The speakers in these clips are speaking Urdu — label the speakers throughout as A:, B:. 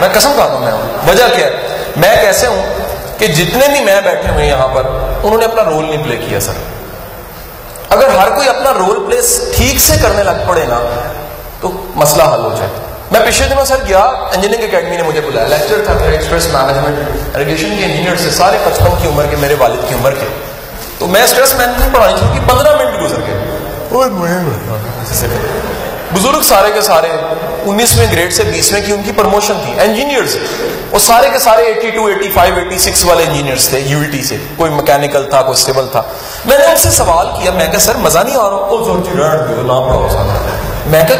A: میں قسم کھاتا ہوں میں ہوں. وجہ کیا ہے؟ میں کیسے ہوں کہ جتنے بھی میں بیٹھے ہوئے یہاں پر انہوں نے اپنا رول نہیں پلے کیا سر. اگر ہر کوئی اپنا رول پلے ٹھیک سے کرنے لگ پڑے نا تو مسئلہ حل ہو جائے. میں پچھلے دنوں سر گیا, انجینئرنگ اکیڈمی نے مجھے بلایا, لیکچر تھا میرا اسٹریس مینجمنٹ, اریگیشن کے انجینئر سے, سارے 55 کی عمر کے, میرے والد کی عمر کے. تو میں اسٹریس مینجمنٹ پڑھانی شروع کی, 15 منٹ گزر گئے. بزرگ سارے کے سارے 19ویں گریڈ سے 20ویں کی ان کی پروموشن تھی, انجینئرز, وہ سارے کے سارے 82, 85, 86 والے انجینئرز تھے یو ٹی سے. کوئی میکینیکل تھا, کوئی سول تھا. میں نے ان سے سوال کیا, میں کہا سر مزہ نہیں آ رہا؟ میں کہا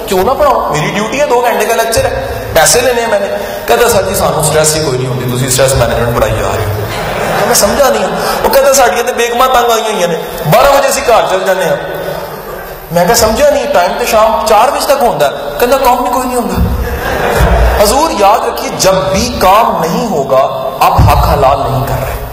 A: کیوں نہ پڑھاؤ, میری ڈیوٹی ہے, 2 گھنٹے کا لیکچر ہے, پیسے لینے ہیں میں نے. کہتا سر جی سانو سٹریس ہی کوئی نہیں ہوتی, تسی سٹریس مینجمنٹ پڑھائی جا رہے ہو. میں سمجھا نہیں. وہ کہتا ساڈیاں تے بیگماں تنگ آئی ہوئی نے, 12 بجے اسی گھر چل جانے ہیں. میں کہا سمجھا نہیں, ٹائم تو شام 4 بجے تک ہوتا ہے. کہتا کام نہیں کوئی نہیں ہوتا. حضور یاد رکھیے, جب بھی کام نہیں ہوگا آپ حق حلال نہیں کر رہے.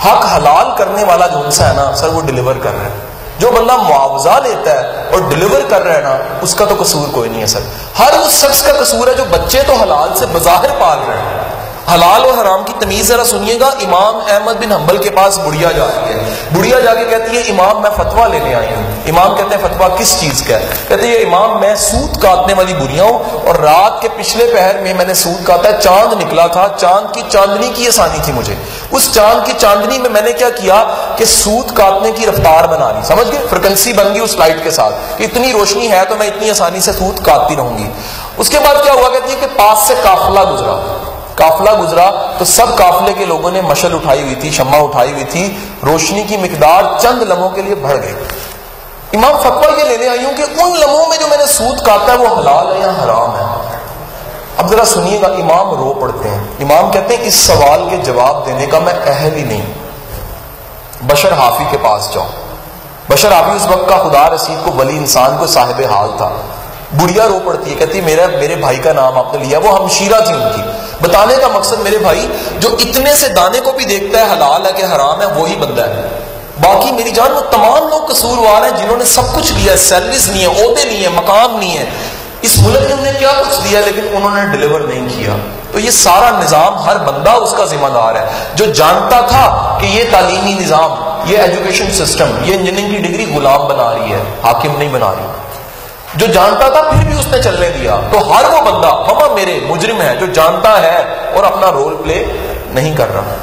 A: حق حلال کرنے والا جو انسان ہے نا سر, وہ ڈیلیور کر رہا ہے. جو بندہ معاوضہ لیتا ہے اور ڈیلیور کر رہا ہے نا, اس کا تو قصور کوئی نہیں ہے سر. ہر اس شخص کا قصور ہے جو بچے تو حلال سے بظاہر پال رہے ہیں. حلال اور حرام کی تمیز ذرا سنیے گا. امام احمد بن حنبل کے پاس بڑھیا جاتی ہے, بڑھیا جا کے کہتی ہے امام میں فتویٰ لینے آئی ہوں. امام کہتے ہیں فتویٰ کس چیز کا ہے؟ کہتے ہیں امام میں سود کاٹنے والی بڑھیا ہوں, اور رات کے پچھلے پہر میں نے سود کاٹا ہے. چاند نکلا تھا, چاند کی چاندنی کی آسانی تھی مجھے. اس چاند کی چاندنی میں نے کیا کیا کہ سود کاٹنے کی رفتار بنا لی, سمجھ گئے, فریکوینسی بن گئی اس لائٹ کے ساتھ. اتنی روشنی ہے تو میں اتنی آسانی سے سود کاٹتی رہوں گی. اس کے بعد کیا ہوا, کہتی ہے کہ پاس سے قافلہ گزرا تو سب قافلے کے لوگوں نے مشل اٹھائی ہوئی تھی, شمع اٹھائی ہوئی تھی, روشنی کی مقدار چند لمحوں کے لیے بڑھ گئی. امام فتویٰ یہ لینے آئی ہوں کہ ان لمحوں میں جو میں نے سود کاٹا ہے وہ حلال ہے یا حرام ہے. اب ذرا سنیے گا, امام رو پڑتے ہیں. امام کہتے ہیں اس سوال کے جواب دینے کا میں اہل ہی نہیں. بشر حافی کے پاس جاؤ. بشر حافی اس وقت کا خدا رسید کو ولی انسان کو صاحب حال تھا. بڑھیا رو پڑتی ہے, کہتی میرے بھائی کا نام آپ نے لیا, وہ ہمشیرہ تھی ان کی. بتانے کا مقصد میرے بھائی جو اتنے سے دانے کو بھی دیکھتا ہے حلال ہے کہ حرام ہے وہی بندہ ہے. باقی میری جان وہ تمام لوگ قصوروار ہیں جنہوں نے سب کچھ لیا, سیلریز نہیں ہے, عہدے نہیں ہے, مقام نہیں ہے, اس ملک نے انہیں کیا کچھ دیا لیکن انہوں نے ڈیلیور نہیں کیا. تو یہ سارا نظام ہر بندہ اس کا ذمہ دار ہے. جو جانتا تھا کہ یہ تعلیمی نظام, یہ ایجوکیشن سسٹم, یہ انجینئرنگ کی ڈگری غلام بنا رہی ہے, حاکم نہیں بنا رہی. جو جانتا تھا پھر بھی اس نے چلنے دیا. تو ہر وہ بندہ ہما میرے مجرم ہے جو جانتا ہے اور اپنا رول پلے نہیں کر رہا.